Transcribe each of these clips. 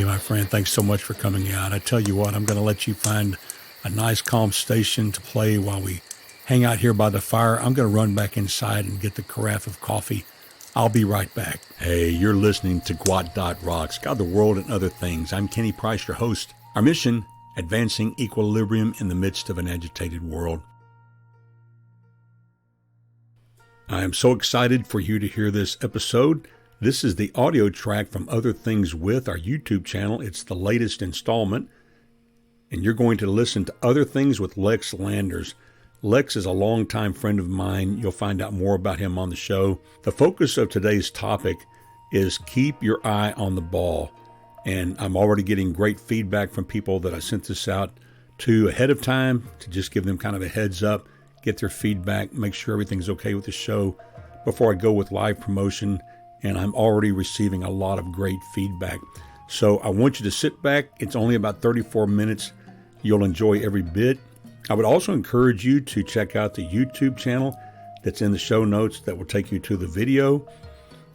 my friend, thanks so much for coming out. I tell you what, I'm going to let you find a nice, calm station to play while we hang out here by the fire. I'm going to run back inside and get the carafe of coffee. I'll be right back. Hey, you're listening to gwot.rocks, God, the world, and other things. I'm Kenny Price, your host. Our mission, advancing equilibrium in the midst of an agitated world. I am so excited for you to hear this episode. This is the audio track from Other Things With, our YouTube channel. It's the latest installment, and you're going to listen to Other Things with Lex Landers. Lex is a longtime friend of mine. You'll find out more about him on the show. The focus of today's topic is keep your eye on the ball. And I'm already getting great feedback from people that I sent this out to ahead of time to just give them kind of a heads up, get their feedback, make sure everything's okay with the show before I go with live promotion. And I'm already receiving a lot of great feedback. So I want you to sit back. It's only about 34 minutes. You'll enjoy every bit. I would also encourage you to check out the YouTube channel that's in the show notes that will take you to the video.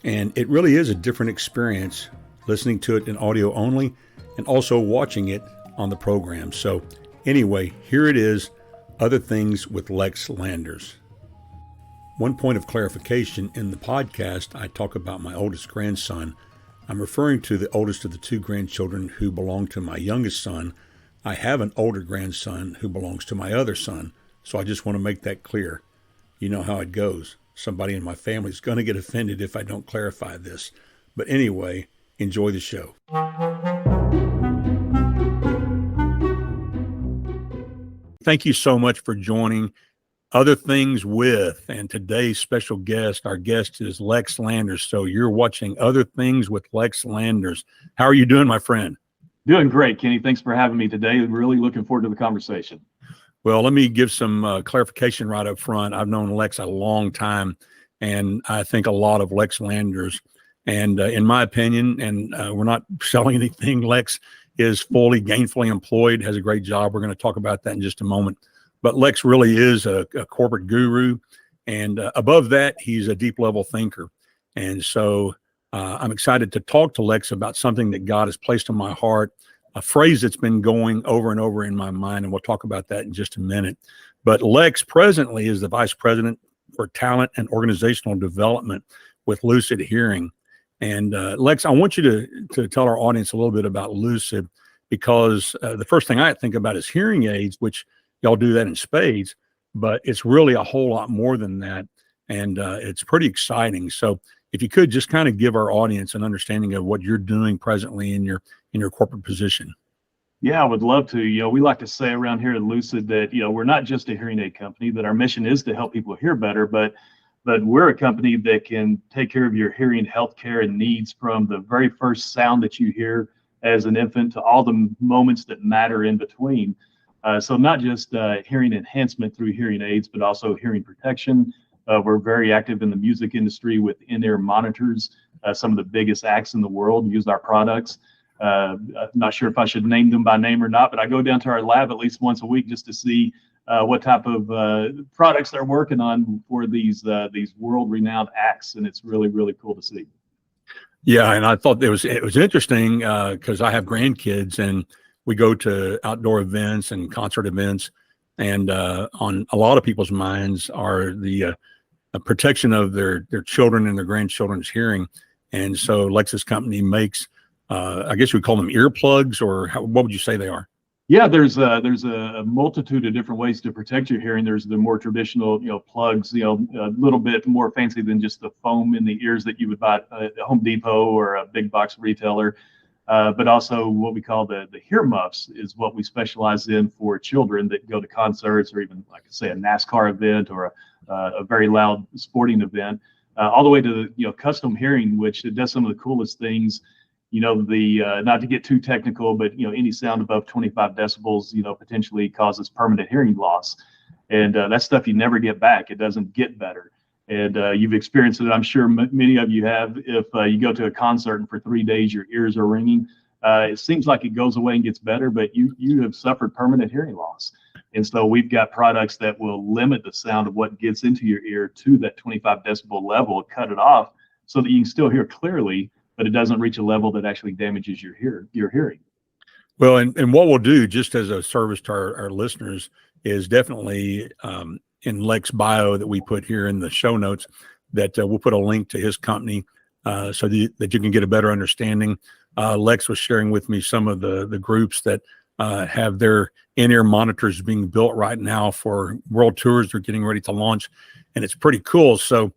And it really is a different experience listening to it in audio only and also watching it on the program. So anyway, here it is, Other Things with Lex Landers. One point of clarification, in the podcast, I talk about my oldest grandson. I'm referring to the oldest of the two grandchildren who belong to my youngest son. I have an older grandson who belongs to my other son, so I just want to make that clear. You know how it goes. Somebody in my family is going to get offended if I don't clarify this. But anyway, enjoy the show. Thank you so much for joining Other Things With, and today's special guest, our guest is Lex Landers. So you're watching Other Things with Lex Landers. How are you doing, my friend? Doing great, Kenny. Thanks for having me today. Really looking forward to the conversation. Well, let me give some clarification right up front. I've known Lex a long time, and I think a lot of Lex Landers. And in my opinion, and we're not selling anything, Lex is fully gainfully employed, has a great job. We're going to talk about that in just a moment. But Lex really is a corporate guru. And above that, he's a deep level thinker. And so I'm excited to talk to Lex about something that God has placed on my heart, a phrase that's been going over and over in my mind. And we'll talk about that in just a minute. But Lex presently is the Vice President for Talent and Organizational Development with Lucid Hearing. And Lex, I want you to tell our audience a little bit about Lucid, because the first thing I think about is hearing aids, which y'all do that in spades, but it's really a whole lot more than that. And it's pretty exciting. So if you could just kind of give our audience an understanding of what you're doing presently in your corporate position. Yeah, I would love to. We like to say around here at Lucid that, we're not just a hearing aid company, that our mission is to help people hear better, but we're a company that can take care of your hearing health care and needs from the very first sound that you hear as an infant to all the moments that matter in between. So not just hearing enhancement through hearing aids, but also hearing protection. We're very active in the music industry with in-ear monitors. Some of the biggest acts in the world use our products. I'm not sure if I should name them by name or not, but I go down to our lab at least once a week just to see what type of products they're working on for these world-renowned acts, and it's really, really cool to see. Yeah, and I thought it was interesting because I have grandkids, and we go to outdoor events and concert events, and on a lot of people's minds are the protection of their children and their grandchildren's hearing. And so Lex's company makes, I guess we call them earplugs, or what would you say they are? Yeah, there's a multitude of different ways to protect your hearing. There's the more traditional, plugs, a little bit more fancy than just the foam in the ears that you would buy at Home Depot or a big box retailer. But also what we call the hear muffs is what we specialize in for children that go to concerts or even, like I say, a NASCAR event or a very loud sporting event, all the way to the custom hearing, which it does some of the coolest things. Not to get too technical, but any sound above 25 decibels, potentially causes permanent hearing loss, and that stuff you never get back. It doesn't get better, and you've experienced it. I'm sure many of you have. If you go to a concert and for 3 days your ears are ringing, it seems like it goes away and gets better, but you have suffered permanent hearing loss. And so we've got products that will limit the sound of what gets into your ear to that 25 decibel level, cut it off so that you can still hear clearly, but it doesn't reach a level that actually damages your hearing. Well, and what we'll do, just as a service to our listeners, is definitely in Lex bio that we put here in the show notes, that we'll put a link to his company so that you can get a better understanding. Lex was sharing with me some of the groups that have their in-ear monitors being built right now for world tours they're getting ready to launch, and it's pretty cool. So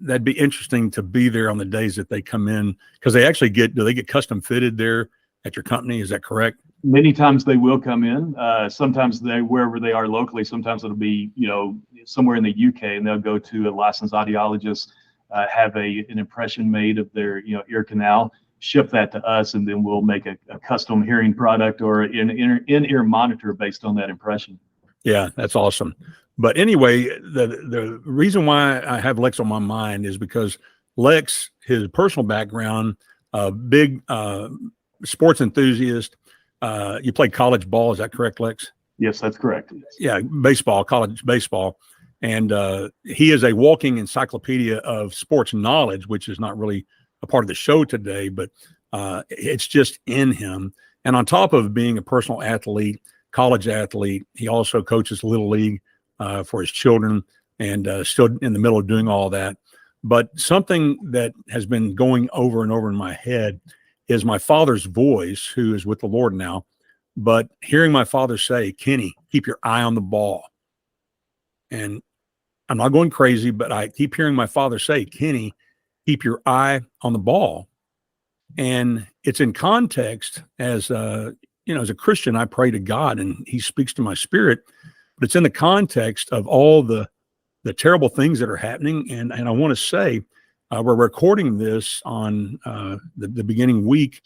that'd be interesting to be there on the days that they come in, because they actually do they get custom fitted there at your company? Is that correct? Many times they will come in. Sometimes wherever they are locally, sometimes it'll be, somewhere in the UK, and they'll go to a licensed audiologist, have an impression made of their, ear canal, ship that to us, and then we'll make a custom hearing product or an in-ear monitor based on that impression. Yeah, that's awesome. But anyway, the reason why I have Lex on my mind is because Lex, his personal background, big sports enthusiast. You played college ball, is that correct, Lex? Yes, that's correct. Yeah, college baseball. And he is a walking encyclopedia of sports knowledge, which is not really a part of the show today, but it's just in him. And on top of being a personal athlete, college athlete, he also coaches Little League for his children, and still in the middle of doing all that. But something that has been going over and over in my head is my father's voice, who is with the Lord now, but hearing my father say, "Kenny, keep your eye on the ball." And I'm not going crazy, but I keep hearing my father say, "Kenny, keep your eye on the ball." And it's in context as, as a Christian, I pray to God and he speaks to my spirit, but it's in the context of all the terrible things that are happening. And I want to say, we're recording this on the beginning week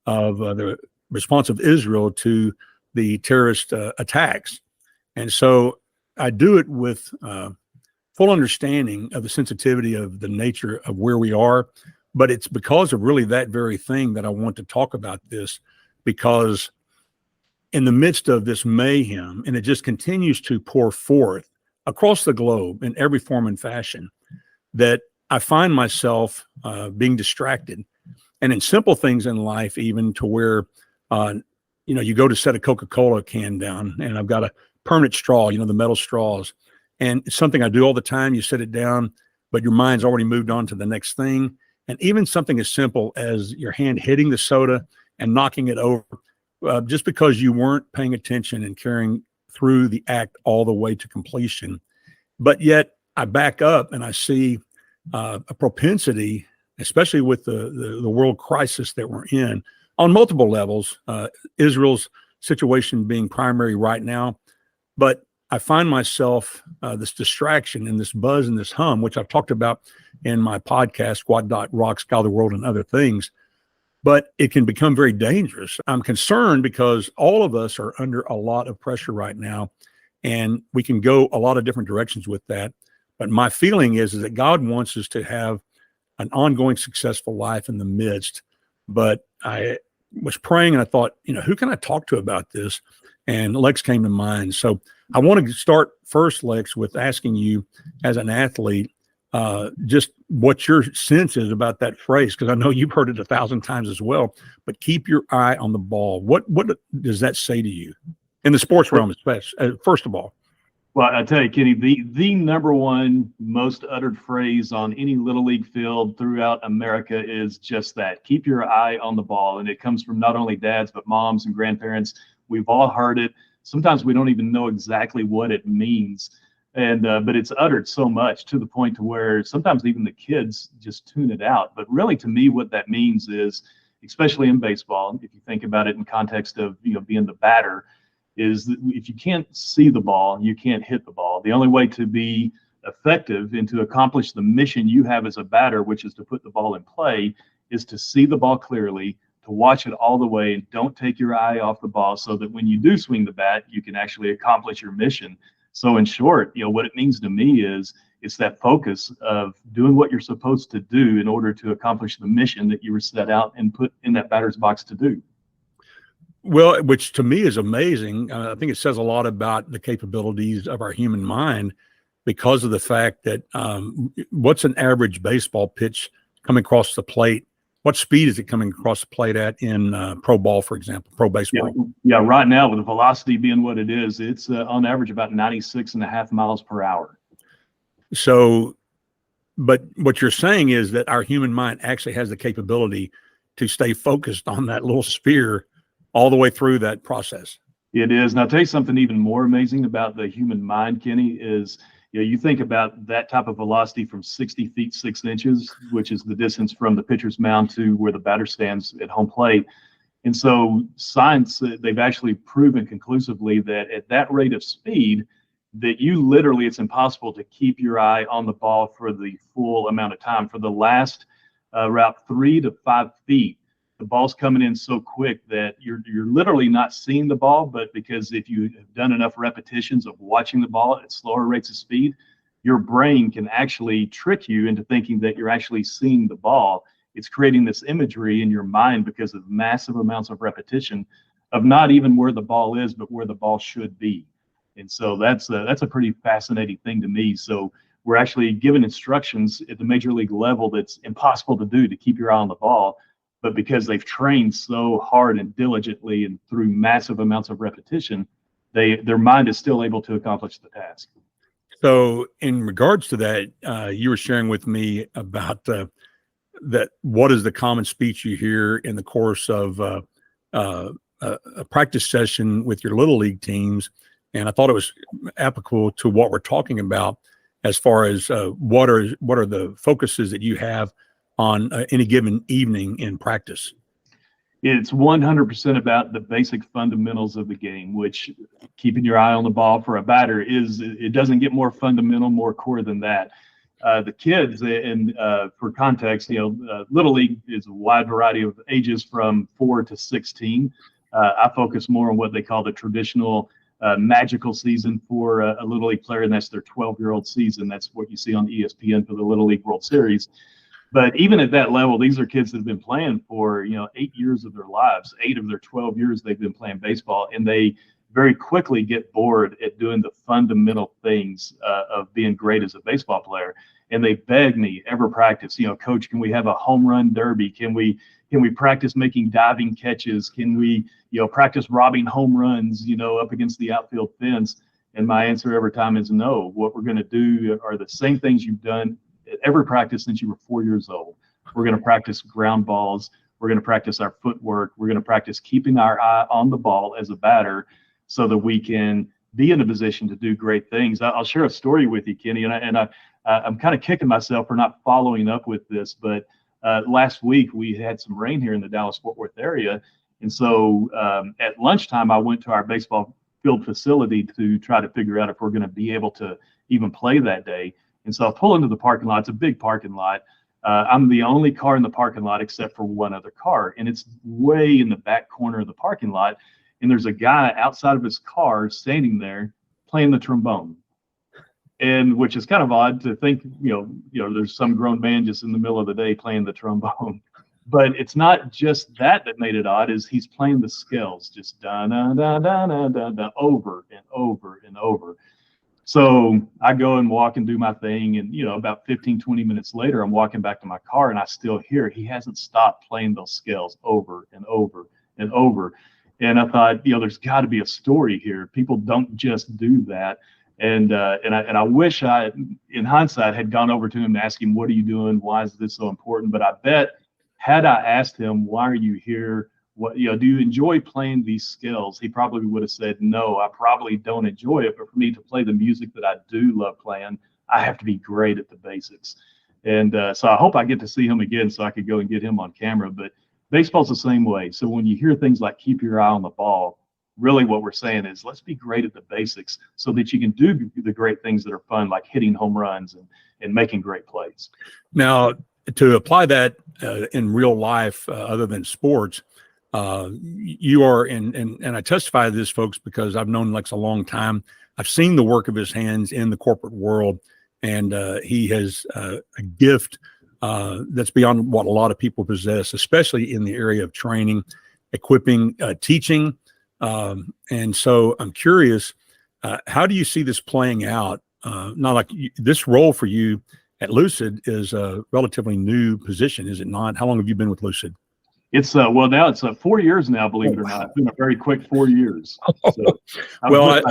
of the response of Israel to the terrorist attacks. And so I do it with full understanding of the sensitivity of the nature of where we are. But it's because of really that very thing that I want to talk about this, because in the midst of this mayhem, and it just continues to pour forth across the globe in every form and fashion, that I find myself being distracted, and in simple things in life, even to where, you go to set a Coca-Cola can down, and I've got a permanent straw, the metal straws, and it's something I do all the time. You set it down, but your mind's already moved on to the next thing. And even something as simple as your hand hitting the soda and knocking it over, just because you weren't paying attention and carrying through the act all the way to completion. But yet I back up and I see a propensity, especially with the world crisis that we're in on multiple levels, Israel's situation being primary right now. But I find myself this distraction and this buzz and this hum, which I've talked about in my podcast, gwot.rocks, God, the World, and Other Things. But it can become very dangerous. I'm concerned because all of us are under a lot of pressure right now, and we can go a lot of different directions with that. But my feeling is that God wants us to have an ongoing successful life in the midst. But I was praying and I thought, who can I talk to about this? And Lex came to mind. So I want to start first, Lex, with asking you as an athlete, just what your sense is about that phrase, because I know you've heard it 1,000 times as well, but keep your eye on the ball. What does that say to you in the sports realm, especially, first of all? Well, I tell you, Kenny, the number one most uttered phrase on any Little League field throughout America is just that: keep your eye on the ball. And it comes from not only dads, but moms and grandparents. We've all heard it. Sometimes we don't even know exactly what it means. And but it's uttered so much to the point to where sometimes even the kids just tune it out. But really, to me, what that means is, especially in baseball, if you think about it in context of being the batter, is that if you can't see the ball, you can't hit the ball. The only way to be effective and to accomplish the mission you have as a batter, which is to put the ball in play, is to see the ball clearly, to watch it all the way, and don't take your eye off the ball, so that when you do swing the bat, you can actually accomplish your mission. So in short, what it means to me is it's that focus of doing what you're supposed to do in order to accomplish the mission that you were set out and put in that batter's box to do. Well, which to me is amazing. I think it says a lot about the capabilities of our human mind, because of the fact that what's an average baseball pitch coming across the plate What speed is it coming across the plate at in pro ball, for example, pro Yeah, baseball? yeah. Right now, with the velocity being what it is, it's on average about 96.5 miles per hour. So, but what you're saying is that our human mind actually has the capability to stay focused on that little sphere all the way through that process. It is. And I'll tell you something even more amazing about the human mind, Kenny, is you think about that type of velocity from 60 feet 6 inches, which is the distance from the pitcher's mound to where the batter stands at home plate. And so science, they've actually proven conclusively that at that rate of speed, that you literally, it's impossible to keep your eye on the ball for the full amount of time. For the last about 3 to 5 feet, the ball's coming in so quick that you're literally not seeing the ball, but because if you have done enough repetitions of watching the ball at slower rates of speed, your brain can actually trick you into thinking that you're actually seeing the ball. It's creating this imagery in your mind because of massive amounts of repetition of not even where the ball is, but where the ball should be. And so that's a pretty fascinating thing to me. So we're actually given instructions at the major league level that's impossible to do to keep your eye on the ball. But because they've trained so hard and diligently and through massive amounts of repetition, their mind is still able to accomplish the task. So, in regards to that, you were sharing with me about that. What is the common speech you hear in the course of a practice session with your little league teams? And I thought it was applicable to what we're talking about as far as what are the focuses that you have on any given evening in practice. It's 100% about the basic fundamentals of the game, which keeping your eye on the ball for a batter it doesn't get more fundamental, more core than that. The kids, and for context, Little League is a wide variety of ages from 4 to 16. I focus more on what they call the traditional magical season for a Little League player, and that's their 12-year-old season. That's what you see on ESPN for the Little League World Series. But even at that level, these are kids that have been playing for 8 years of their lives. 8 of their 12 years they've been playing baseball, and they very quickly get bored at doing the fundamental things of being great as a baseball player. And they beg me every practice, Coach, can we have a home run derby? Can we practice making diving catches? Can we practice robbing home runs up against the outfield fence? And my answer every time is no. What we're going to do are the same things you've done at every practice since you were 4 years old. We're going to practice ground balls. We're going to practice our footwork. We're going to practice keeping our eye on the ball as a batter so that we can be in a position to do great things. I'll share a story with you, Kenny, and I'm kind of kicking myself for not following up with this, but last week we had some rain here in the Dallas-Fort Worth area. And so at lunchtime, I went to our baseball field facility to try to figure out if we're going to be able to even play that day. And so I pull into the parking lot. It's a big parking lot. I'm the only car in the parking lot except for one other car. And it's way in the back corner of the parking lot. And there's a guy outside of his car standing there playing the trombone. And which is kind of odd to think, there's some grown man just in the middle of the day playing the trombone. But it's not just that made it odd, is he's playing the scales, just da da da da da da da over and over and over. So I go and walk and do my thing. And, about 15, 20 minutes later, I'm walking back to my car and I still hear he hasn't stopped playing those scales over and over and over. And I thought, there's got to be a story here. People don't just do that. And I wish I, in hindsight, had gone over to him and asked him, what are you doing? Why is this so important? But I bet had I asked him, why are you here? What, do you enjoy playing these scales? He probably would have said, no, I probably don't enjoy it. But for me to play the music that I do love playing, I have to be great at the basics. And so I hope I get to see him again so I could go and get him on camera. But baseball's the same way. So when you hear things like keep your eye on the ball, really what we're saying is let's be great at the basics so that you can do the great things that are fun, like hitting home runs and making great plays. Now, to apply that in real life, other than sports, you are and I testify to this, folks, because I've known Lex a long time. I've seen the work of his hands in the corporate world, and he has a gift that's beyond what a lot of people possess, especially in the area of training, equipping, teaching. And so I'm curious, how do you see this playing out? Not like this role for you at Lucid is a relatively new position, is it not? How long have you been with Lucid? It's well, now it's 4 years now, believe Oh, it or wow. not. It's been a very quick 4 years. So I was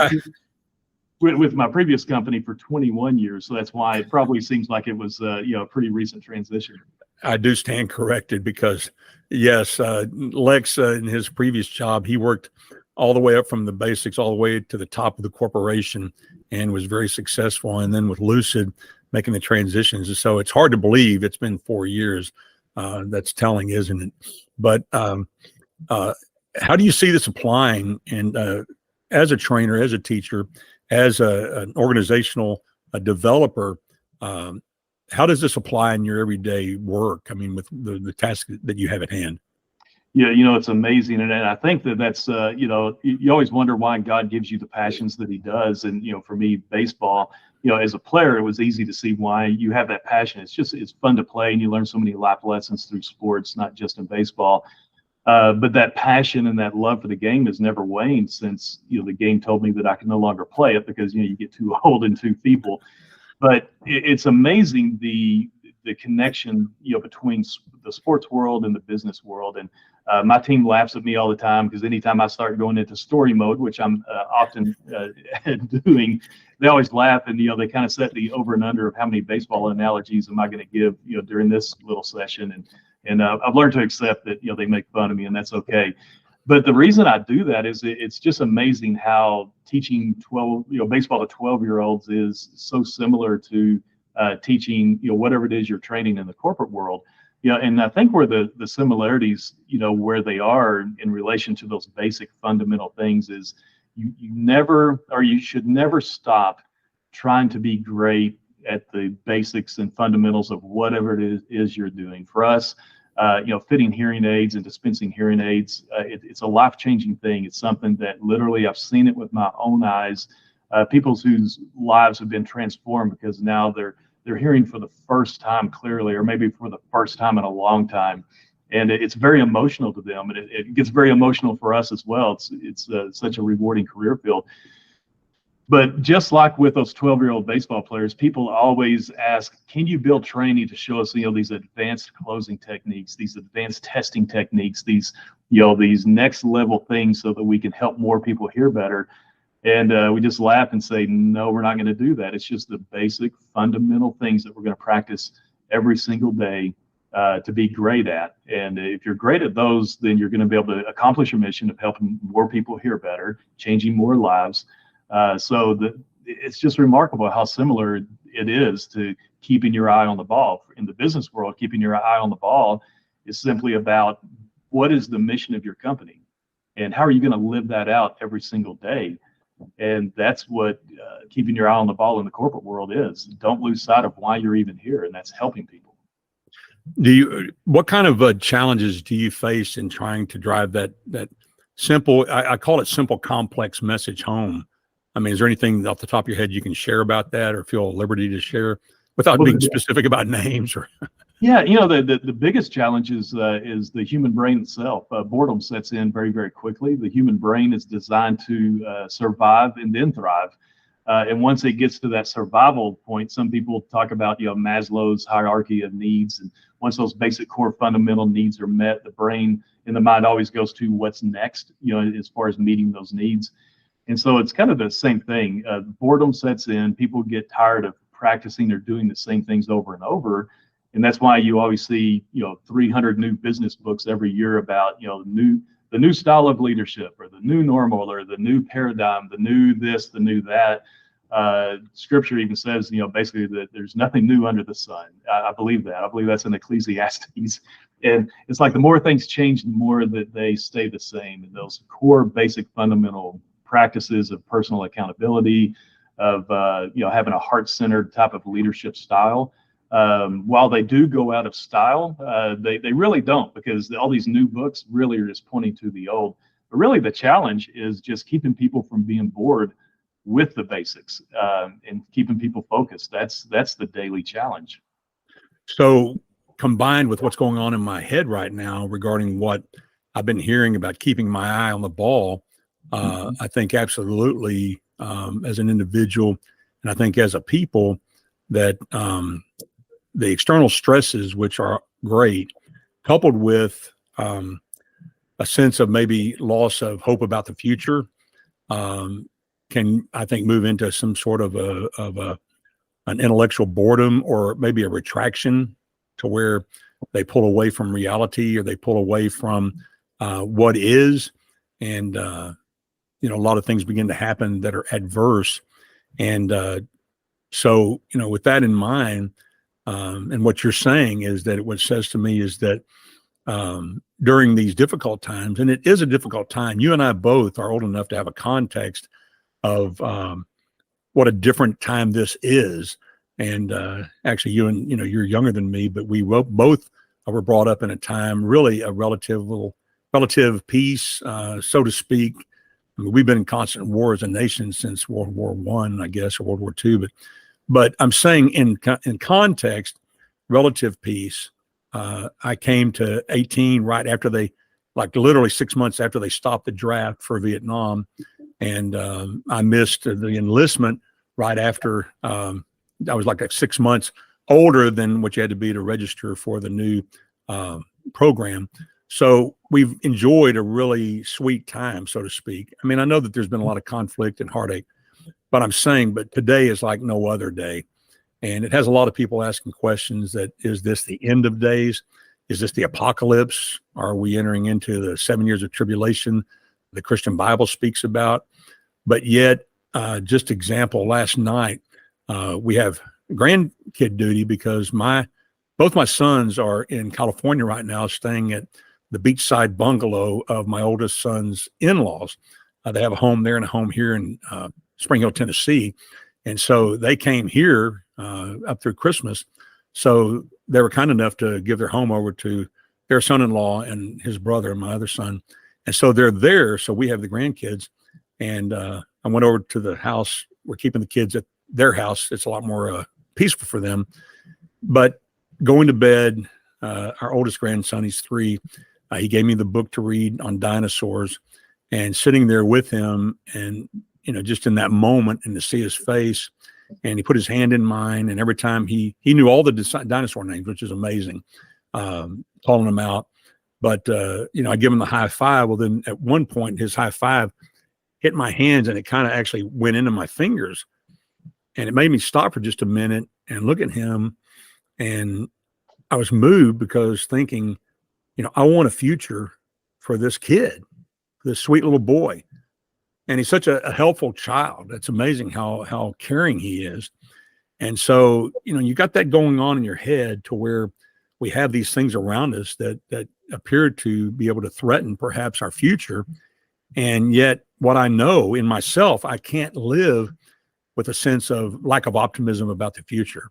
Well, with my previous company for 21 years, so that's why it probably seems like it was a pretty recent transition. I do stand corrected because, yes, Lex, in his previous job, he worked all the way up from the basics all the way to the top of the corporation and was very successful. And then with Lucid, making the transitions. So it's hard to believe it's been 4 years. That's telling, isn't it? But how do you see this applying? And as a trainer, as a teacher, as an organizational developer, how does this apply in your everyday work? I mean, with the task that you have at hand. Yeah, it's amazing, and I think that's you always wonder why God gives you the passions that He does, and for me, baseball, as a player, it was easy to see why you have that passion. It's fun to play, and you learn so many life lessons through sports, not just in baseball. But that passion and that love for the game has never waned since the game told me that I can no longer play it because you get too old and too feeble. But it's amazing the connection between the sports world and the business world. And my team laughs at me all the time because anytime I start going into story mode, which I'm often doing, they always laugh, and they kind of set the over and under of how many baseball analogies am I going to give during this little session. And I've learned to accept that they make fun of me, and that's okay. But the reason I do that is it's just amazing how teaching baseball to 12-year-olds is so similar to teaching whatever it is you're training in the corporate world. And I think where the similarities where they are in relation to those basic fundamental things is you never, or you should never stop trying to be great at the basics and fundamentals of whatever it is you're doing. For us, fitting hearing aids and dispensing hearing aids, it's a life-changing thing. It's something that literally I've seen it with my own eyes. People whose lives have been transformed because now they're hearing for the first time clearly, or maybe for the first time in a long time, and it's very emotional to them, and it gets very emotional for us as well. It's such a rewarding career field. But just like with those 12-year-old baseball players, people always ask, can you build training to show us, these advanced closing techniques, these advanced testing techniques, these next level things so that we can help more people hear better? And we just laugh and say, no, we're not going to do that. It's just the basic fundamental things that we're going to practice every single day to be great at. And if you're great at those, then you're going to be able to accomplish your mission of helping more people hear better, changing more lives. It's just remarkable how similar it is to keeping your eye on the ball. In the business world, keeping your eye on the ball is simply about what is the mission of your company and how are you going to live that out every single day. And that's what keeping your eye on the ball in the corporate world is. Don't lose sight of why you're even here, and that's helping people. What kind of challenges do you face in trying to drive that simple, I call it simple, complex message home? I mean, is there anything off the top of your head you can share about that or feel at liberty to share without being specific about names? Or Yeah, the biggest challenge is the human brain itself. Boredom sets in very, very quickly. The human brain is designed to survive and then thrive. And once it gets to that survival point, some people talk about Maslow's hierarchy of needs. And once those basic core fundamental needs are met, the brain and the mind always goes to what's next, as far as meeting those needs. And so it's kind of the same thing. Boredom sets in. People get tired of practicing or doing the same things over and over. And that's why you always see, 300 new business books every year about, the new style of leadership or the new normal or the new paradigm, the new this, the new that. Scripture even says, basically that there's nothing new under the sun. I believe that. I believe that's in Ecclesiastes. And it's like the more things change, the more that they stay the same. And those core basic fundamental practices of personal accountability, of having a heart-centered type of leadership style. While they do go out of style, they really don't, because all these new books really are just pointing to the old. But really the challenge is just keeping people from being bored with the basics and keeping people focused. That's the daily challenge. so combined with what's going on in my head right now regarding what I've been hearing about keeping my eye on the ball, I think absolutely as an individual, and I think as a people, that the external stresses, which are great, coupled with a sense of maybe loss of hope about the future, can, I think, move into some sort of an intellectual boredom, or maybe a retraction, to where they pull away from reality, or they pull away from what is. And, a lot of things begin to happen that are adverse. And so, with that in mind, and what you're saying is that what it says to me is that during these difficult times, and it is a difficult time, you and I both are old enough to have a context of what a different time this is. And actually, you're younger than me, but we both were brought up in a time, really a relative peace, so to speak. I mean, we've been in constant war as a nation since World War I, I guess, or World War II. But I'm saying in context, relative peace. I came to 18 right after they, like literally 6 months after they stopped the draft for Vietnam. And I missed the enlistment right after. I was like 6 months older than what you had to be to register for the new program. So we've enjoyed a really sweet time, so to speak. I mean, I know that there's been a lot of conflict and heartache, but I'm saying, but today is like no other day. And it has a lot of people asking questions that, is this the end of days? Is this the apocalypse? Are we entering into the 7 years of tribulation the Christian Bible speaks about? But yet, just example, last night, we have grandkid duty because both my sons are in California right now, staying at the beachside bungalow of my oldest son's in-laws. They have a home there and a home here in Spring Hill, Tennessee. And so they came here up through Christmas. So they were kind enough to give their home over to their son-in-law and his brother, my other son. And so they're there. So we have the grandkids. And I went over to the house. We're keeping the kids at their house. It's a lot more peaceful for them. But going to bed, our oldest grandson, he's 3. He gave me the book to read on dinosaurs, and sitting there with him, and just in that moment, and to see his face, and he put his hand in mine, and every time he knew all the dinosaur names, which is amazing, calling them out. But I give him the high five. Well, then at one point, his high five hit my hands, and it kind of actually went into my fingers, and it made me stop for just a minute and look at him. And I was moved because thinking, I want a future for this kid, this sweet little boy. And he's such a helpful child. It's amazing how caring he is. And so, you got that going on in your head to where we have these things around us that appear to be able to threaten perhaps our future. And yet what I know in myself, I can't live with a sense of lack of optimism about the future.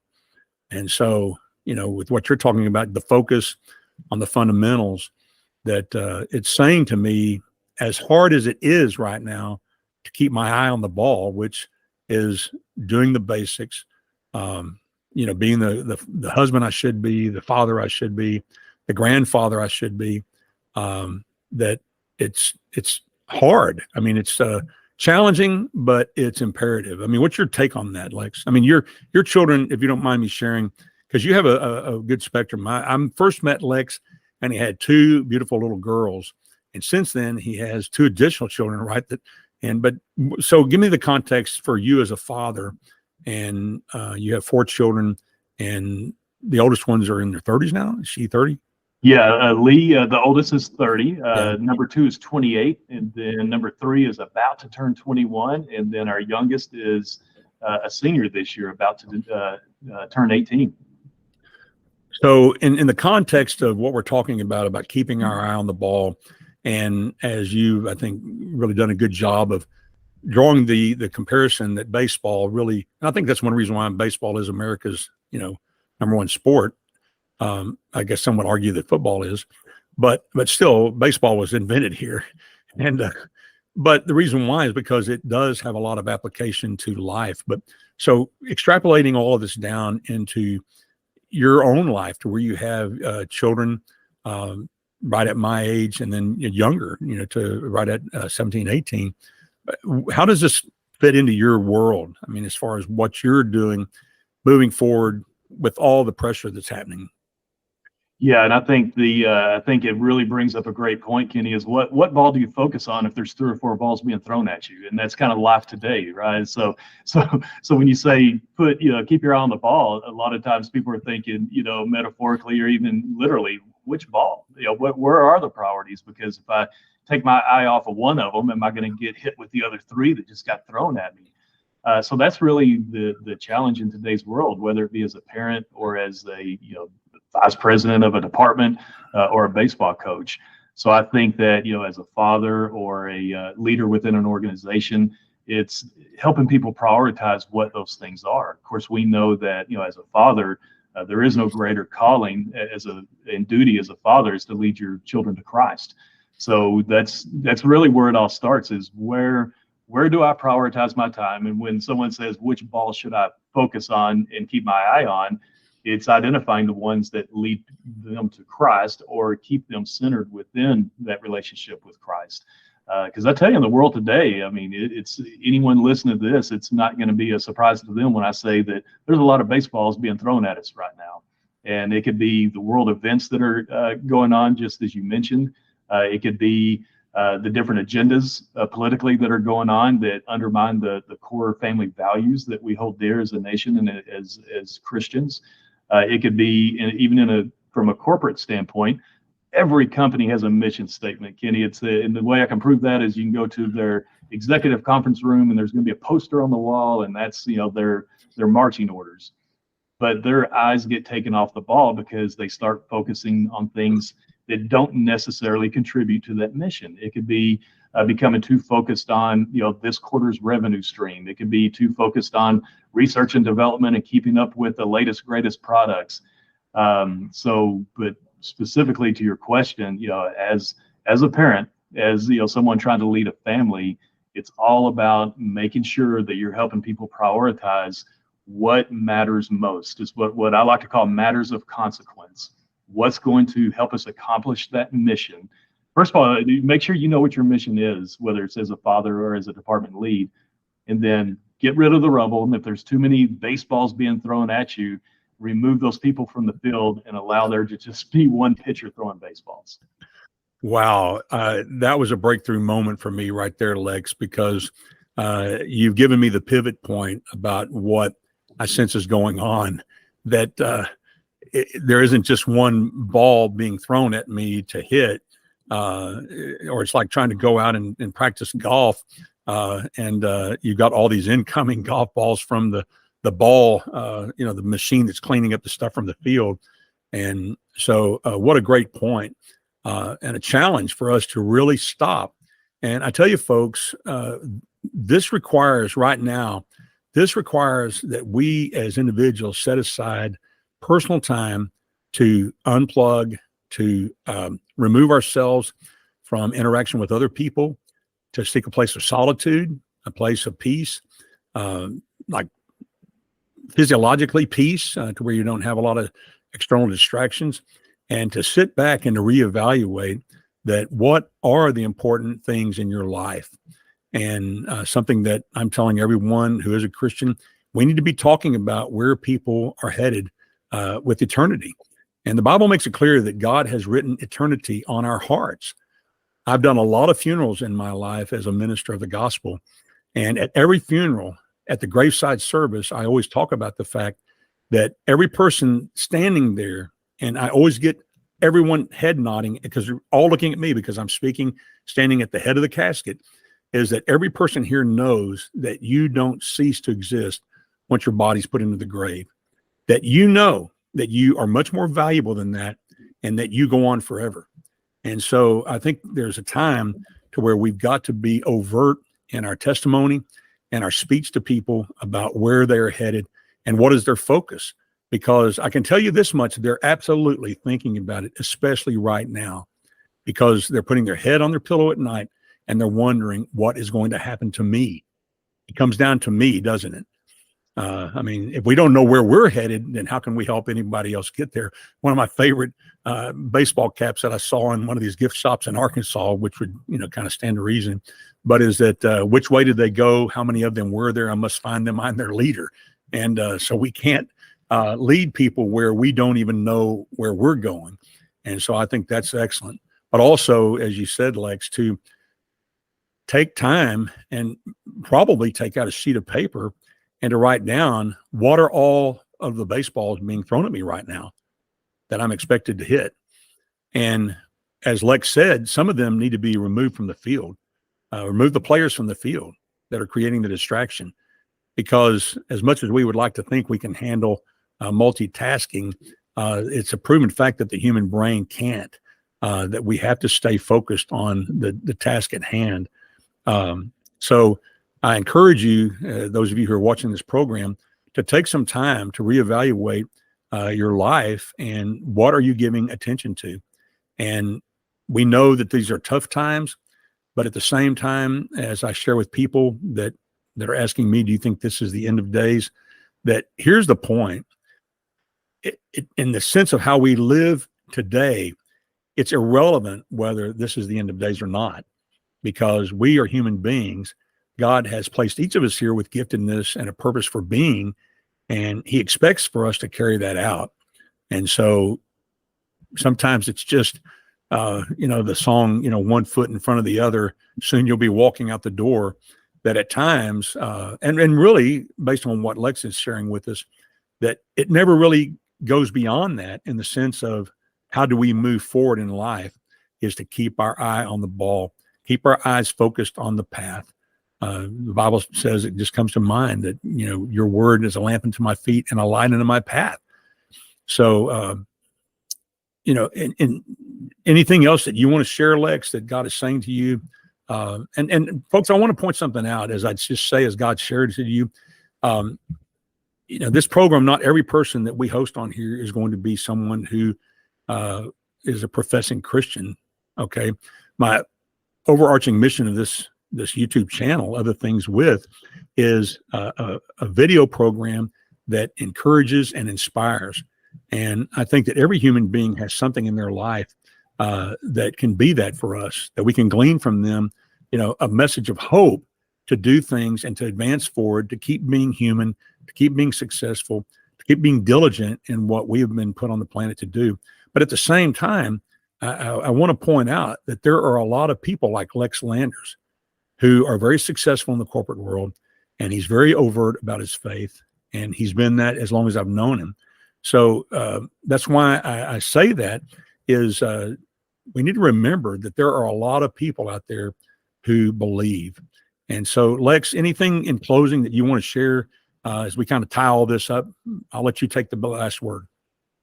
And so, with what you're talking about, the focus on the fundamentals, that it's saying to me, as hard as it is right now to keep my eye on the ball, which is doing the basics, being the husband I should be, the father I should be, the grandfather I should be, that it's hard. I mean, it's challenging, but it's imperative. I mean, what's your take on that, Lex? I mean, your children, if you don't mind me sharing, because you have a good spectrum. I first met Lex, and he had 2 beautiful little girls, and since then he has 2 additional children. Right? So give me the context for you as a father, and you have 4 children, and the oldest ones are in their 30s now. Is she 30? Yeah, Lee, the oldest is 30. Number 2 is 28, and then number 3 is about to turn 21, and then our youngest is a senior this year, about to turn 18. So in the context of what we're talking about keeping our eye on the ball, and as you, I think, really done a good job of drawing the comparison that baseball really, and I think that's one reason why baseball is America's, number one sport. I guess some would argue that football is, but still baseball was invented here. And, but the reason why is because it does have a lot of application to life. But so extrapolating all of this down into your own life, to where you have children right at my age, and then younger, to right at 17, 18. How does this fit into your world? I mean, as far as what you're doing moving forward, with all the pressure that's happening. Yeah, and I think I think it really brings up a great point, Kenny, is what ball do you focus on if there's 3 or 4 balls being thrown at you? And that's kind of life today, right? So when you say keep your eye on the ball, a lot of times people are thinking, metaphorically or even literally, which ball? Where are the priorities? Because if I take my eye off of one of them, am I going to get hit with the other 3 that just got thrown at me? So that's really the challenge in today's world, whether it be as a parent or as a vice president of a department or a baseball coach. So I think that as a father or a leader within an organization, it's helping people prioritize what those things are. Of course, we know that as a father, there is no greater calling and duty as a father is to lead your children to Christ. So that's really where it all starts, is where do I prioritize my time? And when someone says, which ball should I focus on and keep my eye on, it's identifying the ones that lead them to Christ or keep them centered within that relationship with Christ. Because I tell you, in the world today, I mean, it's anyone listening to this, it's not going to be a surprise to them when I say that there's a lot of baseballs being thrown at us right now. And it could be the world events that are going on, just as you mentioned. It could be the different agendas politically that are going on that undermine the core family values that we hold dear as a nation and as Christians. It could be even from a corporate standpoint. Every company has a mission statement, Kenny. And the way I can prove that is you can go to their executive conference room and there's going to be a poster on the wall, and that's their marching orders. But their eyes get taken off the ball because they start focusing on things that don't necessarily contribute to that mission. It could be becoming too focused on this quarter's revenue stream. It could be too focused on research and development and keeping up with the latest greatest products. But specifically to your question, as a parent, as someone trying to lead a family, it's all about making sure that you're helping people prioritize what matters most. It's what I like to call matters of consequence. What's going to help us accomplish that mission? First of all, make sure you know what your mission is, whether it's as a father or as a department lead, and then get rid of the rubble. And if there's too many baseballs being thrown at you, remove those people from the field and allow there to just be one pitcher throwing baseballs. Wow. That was a breakthrough moment for me right there, Lex, because you've given me the pivot point about what I sense is going on, that there isn't just one ball being thrown at me to hit, or it's like trying to go out and practice golf, and you've got all these incoming golf balls from the ball, the machine that's cleaning up the stuff from the field. And so what a great point, and a challenge for us to really stop. And I tell you, folks, this requires that we as individuals set aside personal time to unplug, to remove ourselves from interaction with other people, to seek a place of solitude, a place of peace, like physiologically peace, to where you don't have a lot of external distractions, and to sit back and to reevaluate that what are the important things in your life. And something that I'm telling everyone who is a Christian, we need to be talking about where people are headed with eternity. And the Bible makes it clear that God has written eternity on our hearts. I've done a lot of funerals in my life as a minister of the gospel. And at every funeral, at the graveside service, I always talk about the fact that every person standing there, and I always get everyone head nodding because they're all looking at me because I'm standing at the head of the casket, is that every person here knows that you don't cease to exist once your body's put into the grave, that you know that you are much more valuable than that, and that you go on forever. And so I think there's a time to where we've got to be overt in our testimony and our speech to people about where they're headed and what is their focus. Because I can tell you this much, they're absolutely thinking about it, especially right now, because they're putting their head on their pillow at night and they're wondering what is going to happen to me. It comes down to me, doesn't it? I mean, if we don't know where we're headed, then how can we help anybody else get there? One of my favorite baseball caps that I saw in one of these gift shops in Arkansas, which would, kind of stand to reason, but is that which way did they go? How many of them were there? I must find them. I'm their leader. And so we can't lead people where we don't even know where we're going. And so I think that's excellent. But also, as you said, Lex, to take time and probably take out a sheet of paper and to write down what are all of the baseballs being thrown at me right now that I'm expected to hit. And as Lex said, some of them need to be removed from the field, remove the players from the field that are creating the distraction. Because as much as we would like to think we can handle multitasking, it's a proven fact that the human brain can't, that we have to stay focused on the task at hand. So I encourage you, those of you who are watching this program, to take some time to reevaluate your life and what are you giving attention to. And we know that these are tough times, but at the same time, as I share with people that are asking me, do you think this is the end of days? That here's the point. In the sense of how we live today, it's irrelevant whether this is the end of days or not, because we are human beings. God has placed each of us here with giftedness and a purpose for being, and he expects for us to carry that out. And so sometimes it's just, the song, one foot in front of the other, soon you'll be walking out the door. That at times, and really based on what Lex is sharing with us, that it never really goes beyond that, in the sense of how do we move forward in life, is to keep our eye on the ball, keep our eyes focused on the path. The Bible says, it just comes to mind that, your word is a lamp unto my feet and a light unto my path. So, in anything else that you want to share, Lex, that God is saying to you? And folks, I want to point something out, as I just say, as God shared to you. This program, not every person that we host on here is going to be someone who is a professing Christian. Okay. My overarching mission of this YouTube channel, Other Things With, is a video program that encourages and inspires. And I think that every human being has something in their life that can be that for us, that we can glean from them, a message of hope to do things and to advance forward, to keep being human, to keep being successful, to keep being diligent in what we have been put on the planet to do. But at the same time, I want to point out that there are a lot of people like Lex Landers who are very successful in the corporate world, and he's very overt about his faith, and he's been that as long as I've known him. So that's why I say that is we need to remember that there are a lot of people out there who believe. And so, Lex, anything in closing that you want to share as we kind of tie all this up? I'll let you take the last word.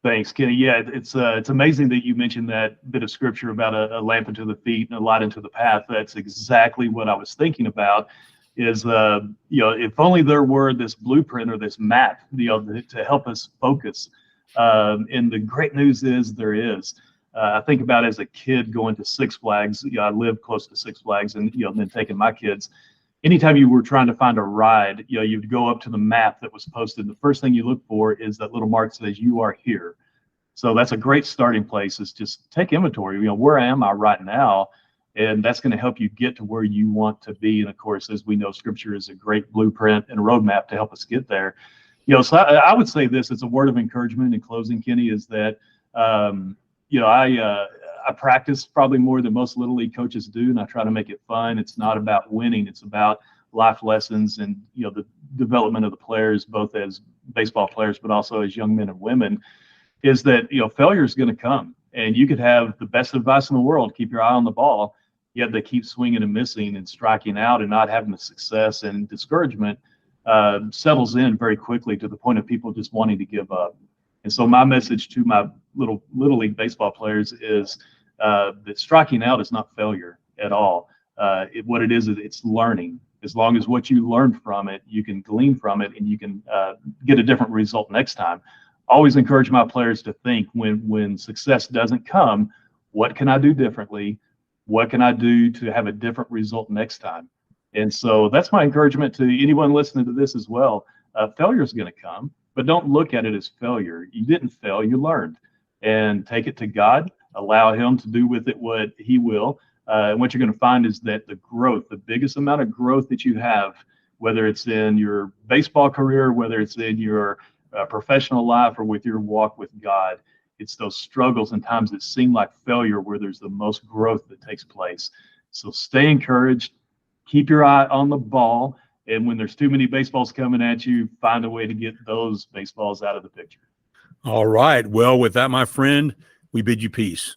Thanks, Kenny. Yeah, it's amazing that you mentioned that bit of scripture about a lamp unto the feet and a light unto the path. That's exactly what I was thinking about. Is if only there were this blueprint or this map, to help us focus. And the great news is there is. I think about as a kid going to Six Flags. I live close to Six Flags, and then taking my kids. Anytime you were trying to find a ride, you'd go up to the map that was posted. The first thing you look for is that little mark that says you are here. So that's a great starting place, is just take inventory. Where am I right now? And that's going to help you get to where you want to be. And of course, as we know, scripture is a great blueprint and a roadmap to help us get there. So I would say this as a word of encouragement in closing, Kenny, is that, I practice probably more than most Little League coaches do, and I try to make it fun. It's not about winning. It's about life lessons and, the development of the players, both as baseball players, but also as young men and women, is that, failure is going to come. And you could have the best advice in the world, keep your eye on the ball, yet they keep swinging and missing and striking out and not having the success, and discouragement settles in very quickly to the point of people just wanting to give up. And so my message to my little league baseball players is that striking out is not failure at all. What it is it's learning. As long as what you learned from it, you can glean from it, and you can get a different result next time. Always encourage my players to think, when success doesn't come, what can I do differently? What can I do to have a different result next time? And so that's my encouragement to anyone listening to this as well. Failure is going to come, but don't look at it as failure. You didn't fail, you learned. And take it to God, allow him to do with it what he will. And what you're going to find is that the growth, the biggest amount of growth that you have, whether it's in your baseball career, whether it's in your professional life or with your walk with God. It's those struggles and times that seem like failure where there's the most growth that takes place. So stay encouraged, keep your eye on the ball, and when there's too many baseballs coming at you, find a way to get those baseballs out of the picture. All right. Well, with that, my friend, we bid you peace.